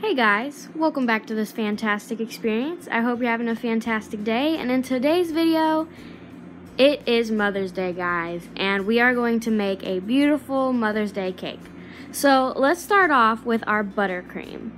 Hey guys, welcome back to this fantastic experience. I hope you're having a fantastic day, and in today's video, it is Mother's Day, guys, and we are going to make a beautiful Mother's Day cake. So let's start off with our buttercream.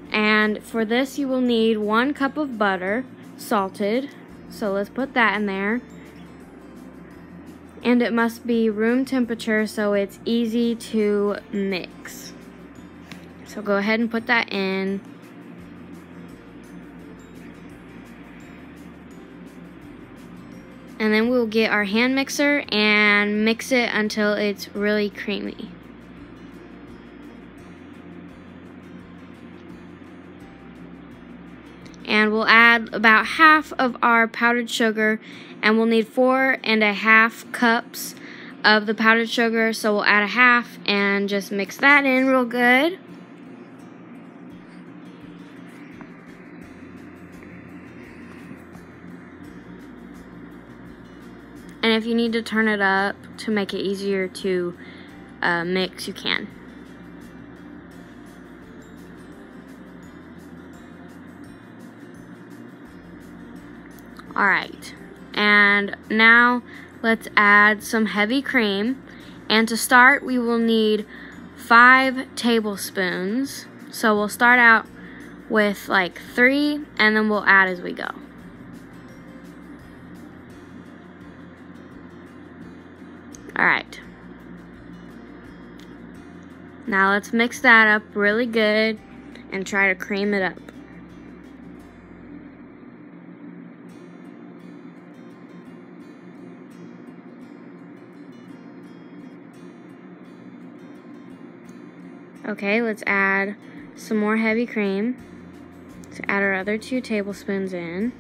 And for this, you will need 1 cup of butter, salted. So let's put that in there. And it must be room temperature so it's easy to mix. So go ahead and put that in. And then we'll get our hand mixer and mix it until it's really creamy. And we'll add about half of our powdered sugar, and we'll need 4½ cups of the powdered sugar, so we'll add a half and just mix that in real good. And if you need to turn it up to make it easier to mix, you can. Alright, and now let's add some heavy cream. And to start, we will need 5 tablespoons. So we'll start out with like 3, and then we'll add as we go. Alright. Now let's mix that up really good and try to cream it up. Okay, let's add some more heavy cream. Let's add our other 2 tablespoons in.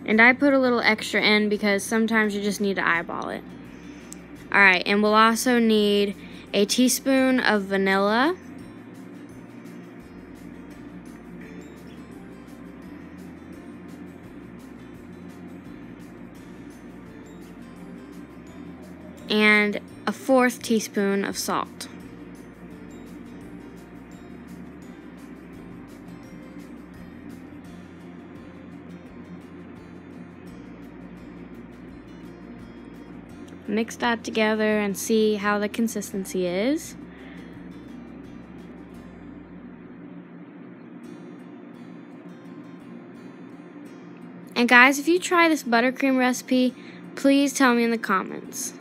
And I put a little extra in because sometimes you just need to eyeball it. Alright, and we'll also need a teaspoon of vanilla. And a 1/4 teaspoon of salt. Mix that together and see how the consistency is. And guys, if you try this buttercream recipe, please tell me in the comments.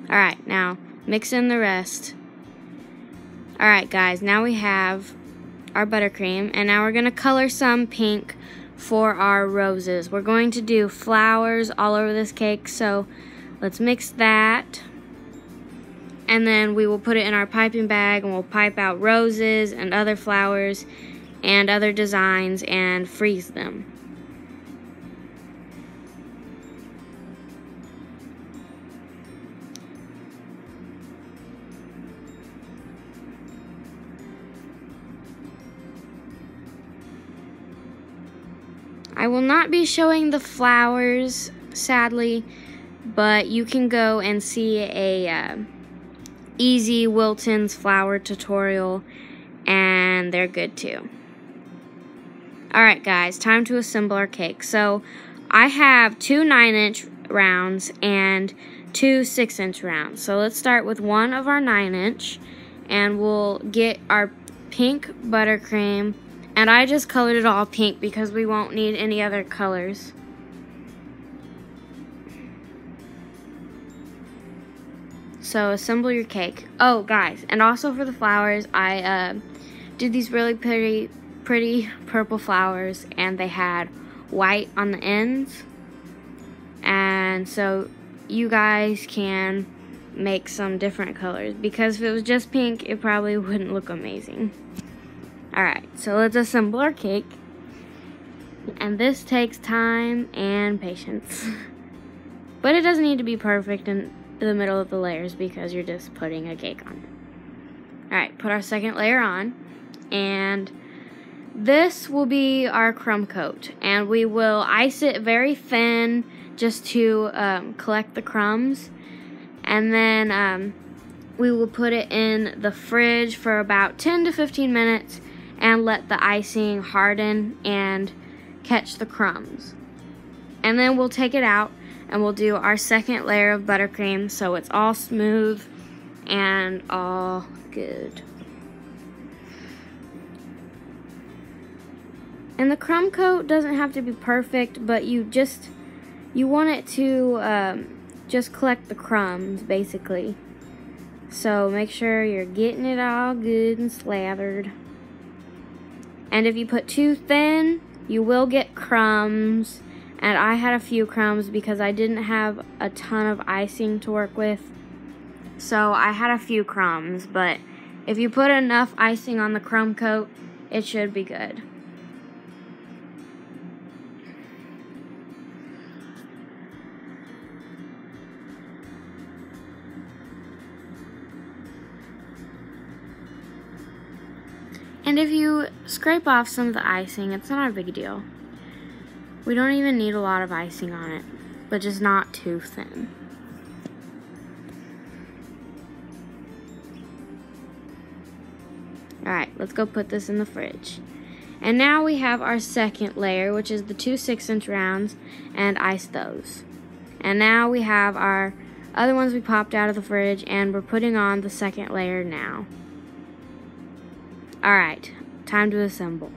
Alright, now mix in the rest. Alright guys, now we have our buttercream, and now we're going to color some pink for our roses. We're going to do flowers all over this cake, so let's mix that. And then we will put it in our piping bag, and we'll pipe out roses and other flowers and other designs and freeze them. I will not be showing the flowers, sadly, but you can go and see a easy Wilton's flower tutorial, and they're good too. Alright guys, time to assemble our cake. So I have 2 9-inch rounds and 2 6-inch rounds. So let's start with one of our 9-inch, and we'll get our pink buttercream. And I just colored it all pink because we won't need any other colors. So assemble your cake. Oh guys, and also for the flowers, I did these really pretty purple flowers, and they had white on the ends. And so you guys can make some different colors, because if it was just pink, it probably wouldn't look amazing. Alright, so let's assemble our cake. And this takes time and patience. But it doesn't need to be perfect in the middle of the layers because you're just putting a cake on. Alright, put our second layer on. And this will be our crumb coat. And we will ice it very thin just to collect the crumbs. And then we will put it in the fridge for about 10 to 15 minutes and let the icing harden and catch the crumbs. And then we'll take it out and we'll do our second layer of buttercream so it's all smooth and all good. And the crumb coat doesn't have to be perfect, but you want it to just collect the crumbs, basically. So make sure you're getting it all good and slathered. And if you put too thin, you will get crumbs. And I had a few crumbs because I didn't have a ton of icing to work with. So I had a few crumbs, but if you put enough icing on the crumb coat, it should be good. And if you scrape off some of the icing, it's not a big deal. We don't even need a lot of icing on it, but just not too thin. Alright, let's go put this in the fridge. And now we have our second layer, which is the 2 6-inch rounds, and ice those. And now we have our other ones we popped out of the fridge, and we're putting on the second layer now. Alright, time to assemble.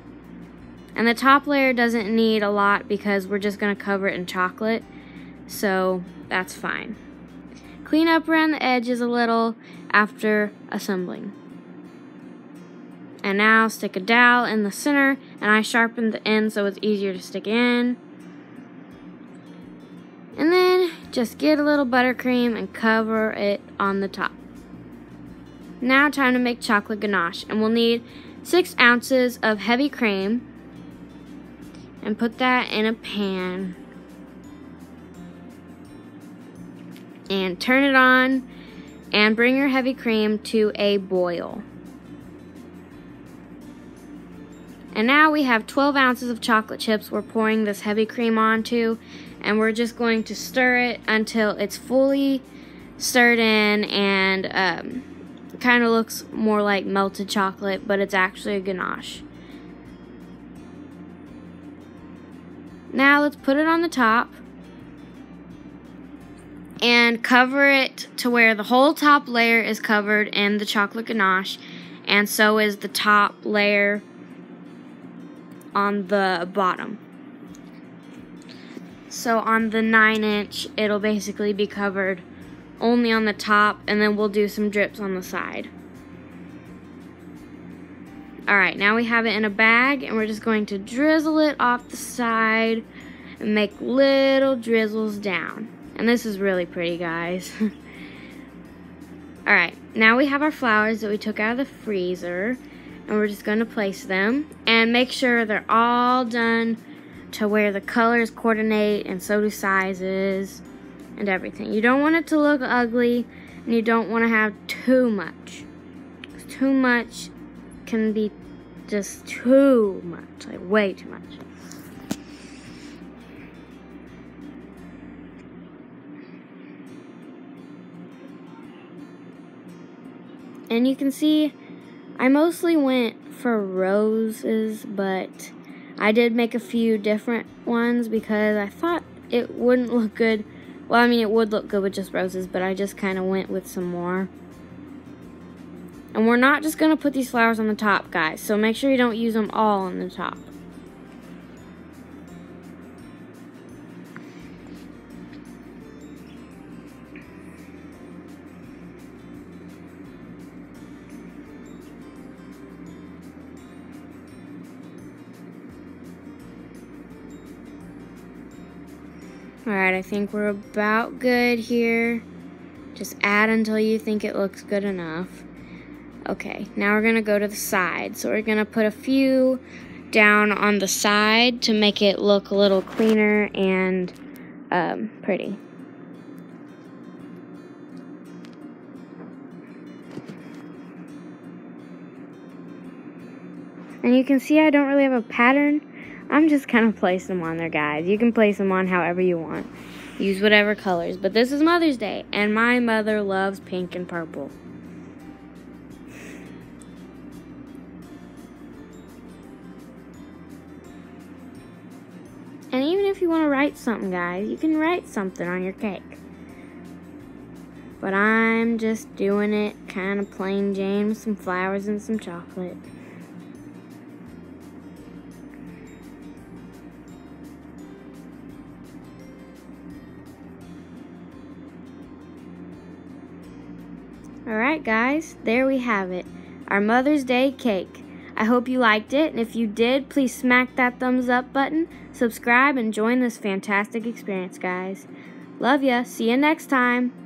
And the top layer doesn't need a lot because we're just going to cover it in chocolate, so that's fine. Clean up around the edges a little after assembling. And now stick a dowel in the center, and I sharpened the end so it's easier to stick in. And then just get a little buttercream and cover it on the top. Now time to make chocolate ganache, and we'll need 6 ounces of heavy cream and put that in a pan and turn it on and bring your heavy cream to a boil. And now we have 12 ounces of chocolate chips we're pouring this heavy cream onto, and we're just going to stir it until it's fully stirred in and it kind of looks more like melted chocolate, but it's actually a ganache. Now let's put it on the top and cover it to where the whole top layer is covered in the chocolate ganache, and so is the top layer on the bottom. So on the 9-inch, it'll basically be covered only on the top, and then we'll do some drips on the side. Alright, now we have it in a bag, and we're just going to drizzle it off the side and make little drizzles down. And this is really pretty, guys. Alright, now we have our flowers that we took out of the freezer, and we're just going to place them and make sure they're all done to where the colors coordinate, and so do sizes and everything. You don't want it to look ugly, and you don't want to have too much. Too much can be just too much, like way too much. And you can see I mostly went for roses, but I did make a few different ones because I thought it wouldn't look good. Well, I mean, it would look good with just roses, but I just kind of went with some more. And we're not just going to put these flowers on the top, guys, so make sure you don't use them all on the top. Alright, I think we're about good here. Just add until you think it looks good enough. Okay, now we're going to go to the side. So we're going to put a few down on the side to make it look a little cleaner and pretty. And you can see I don't really have a pattern. I'm just kind of placing them on there, guys. You can place them on however you want. Use whatever colors. But this is Mother's Day, and my mother loves pink and purple. even if you want to write something, guys, you can write something on your cake. But I'm just doing it kind of plain Jane with some flowers and some chocolate. Alright guys, there we have it. Our Mother's Day cake. I hope you liked it, and if you did, please smack that thumbs up button, subscribe, and join this fantastic experience, guys. Love ya. See you next time.